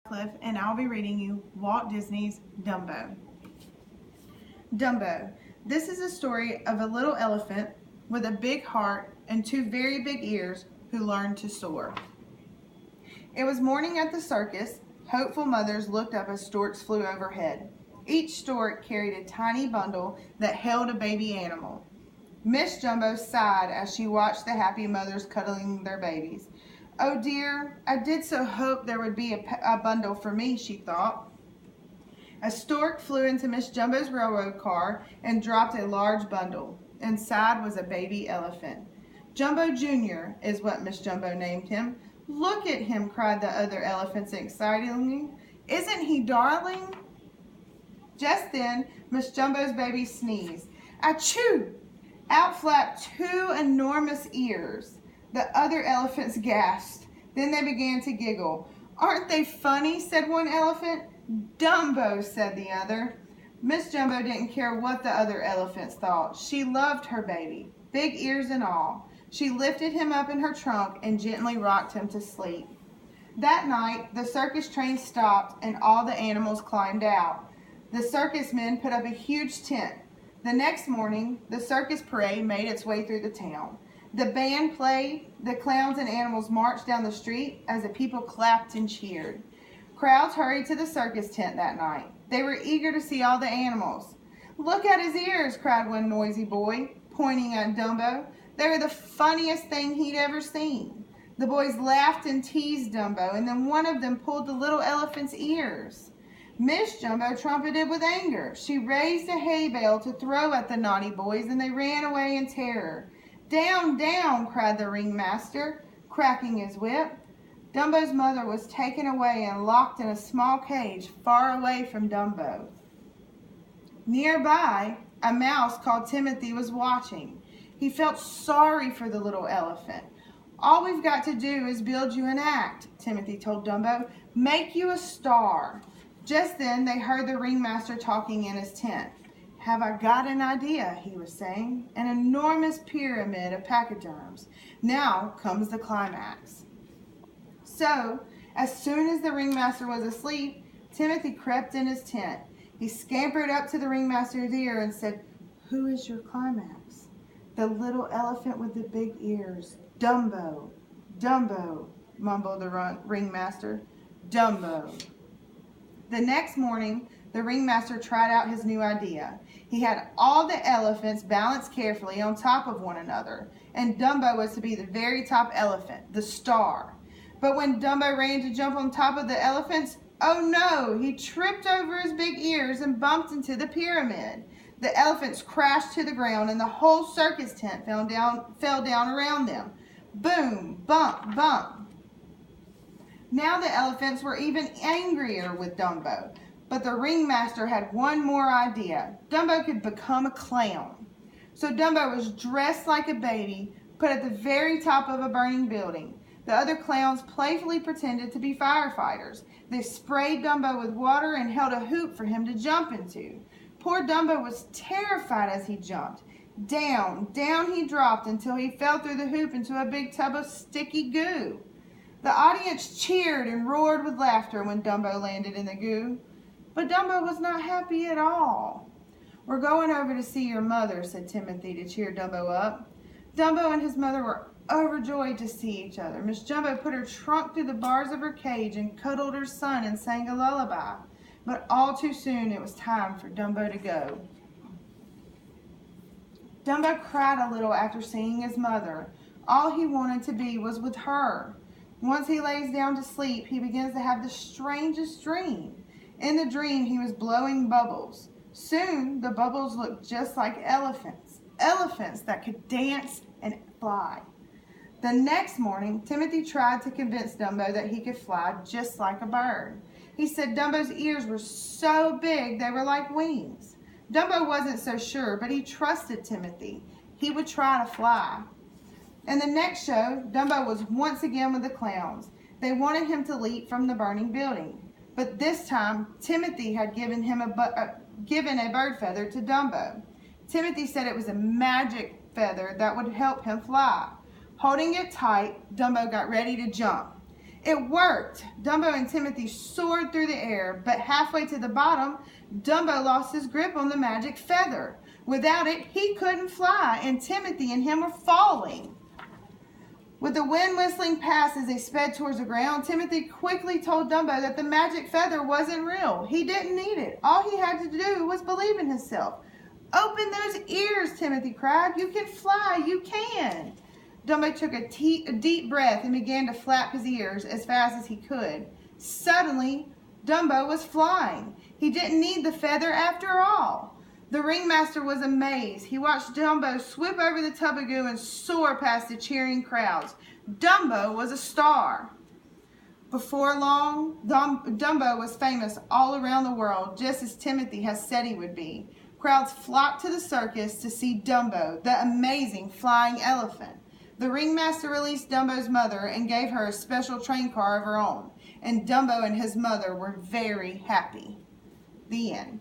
Cliff, and I'll be reading you Walt Disney's Dumbo. Dumbo. This is a story of a little elephant with a big heart and two very big ears who learned to soar. It was morning at the circus. Hopeful mothers looked up as storks flew overhead. Each stork carried a tiny bundle that held a baby animal. Miss Jumbo sighed as she watched the happy mothers cuddling their babies. "Oh dear, I did so hope there would be a bundle for me," she thought. A stork flew into Miss Jumbo's railroad car and dropped a large bundle. Inside was a baby elephant. Jumbo Jr. is what Miss Jumbo named him. "Look at him," cried the other elephants excitedly. "Isn't he darling?" Just then, Miss Jumbo's baby sneezed. "Achoo!" Out flapped two enormous ears. The other elephants gasped. Then they began to giggle. "Aren't they funny?" said one elephant. "Dumbo," said the other. Miss Jumbo didn't care what the other elephants thought. She loved her baby, big ears and all. She lifted him up in her trunk and gently rocked him to sleep. That night, the circus train stopped and all the animals climbed out. The circus men put up a huge tent. The next morning, the circus parade made its way through the town. The band played, the clowns and animals marched down the street as the people clapped and cheered. Crowds hurried to the circus tent that night. They were eager to see all the animals. "Look at his ears," cried one noisy boy, pointing at Dumbo. They were the funniest thing he'd ever seen. The boys laughed and teased Dumbo, and then one of them pulled the little elephant's ears. Miss Jumbo trumpeted with anger. She raised a hay bale to throw at the naughty boys, and they ran away in terror. "Down, down," cried the ringmaster, cracking his whip. Dumbo's mother was taken away and locked in a small cage far away from Dumbo. Nearby, a mouse called Timothy was watching. He felt sorry for the little elephant. "All we've got to do is build you an act," Timothy told Dumbo. "Make you a star." Just then they heard the ringmaster talking in his tent. "Have I got an idea," he was saying. "An enormous pyramid of pachyderms. Now comes the climax." So, as soon as the ringmaster was asleep, Timothy crept in his tent. He scampered up to the ringmaster's ear and said, "Who is your climax?" "The little elephant with the big ears. Dumbo." "Dumbo," mumbled the ringmaster. "Dumbo." The next morning, the ringmaster tried out his new idea. He had all the elephants balanced carefully on top of one another, and Dumbo was to be the very top elephant, the star. But when Dumbo ran to jump on top of the elephants, oh no, he tripped over his big ears and bumped into the pyramid. The elephants crashed to the ground, and the whole circus tent fell down around them. Boom, bump, bump. Now the elephants were even angrier with Dumbo. But the ringmaster had one more idea. Dumbo could become a clown. So Dumbo was dressed like a baby, put at the very top of a burning building. The other clowns playfully pretended to be firefighters. They sprayed Dumbo with water and held a hoop for him to jump into. Poor Dumbo was terrified as he jumped. Down, down he dropped until he fell through the hoop into a big tub of sticky goo. The audience cheered and roared with laughter when Dumbo landed in the goo. But Dumbo was not happy at all. "We're going over to see your mother," said Timothy to cheer Dumbo up. Dumbo and his mother were overjoyed to see each other. Miss Jumbo put her trunk through the bars of her cage and cuddled her son and sang a lullaby. But all too soon it was time for Dumbo to go. Dumbo cried a little after seeing his mother. All he wanted to be was with her. Once he lays down to sleep, he begins to have the strangest dream. In the dream, he was blowing bubbles. Soon, the bubbles looked just like elephants. Elephants that could dance and fly. The next morning, Timothy tried to convince Dumbo that he could fly just like a bird. He said Dumbo's ears were so big they were like wings. Dumbo wasn't so sure, but he trusted Timothy. He would try to fly. In the next show, Dumbo was once again with the clowns. They wanted him to leap from the burning building. But this time, Timothy had given a bird feather to Dumbo. Timothy said it was a magic feather that would help him fly. Holding it tight, Dumbo got ready to jump. It worked. Dumbo and Timothy soared through the air, but halfway to the bottom, Dumbo lost his grip on the magic feather. Without it, he couldn't fly, and Timothy and him were falling. With the wind whistling past as they sped towards the ground, Timothy quickly told Dumbo that the magic feather wasn't real. He didn't need it. All he had to do was believe in himself. "Open those ears," Timothy cried. "You can fly, you can." Dumbo took a deep breath and began to flap his ears as fast as he could. Suddenly, Dumbo was flying. He didn't need the feather after all. The ringmaster was amazed. He watched Dumbo swoop over the toboggan and soar past the cheering crowds. Dumbo was a star. Before long, Dumbo was famous all around the world, just as Timothy had said he would be. Crowds flocked to the circus to see Dumbo, the amazing flying elephant. The ringmaster released Dumbo's mother and gave her a special train car of her own, and Dumbo and his mother were very happy. The end.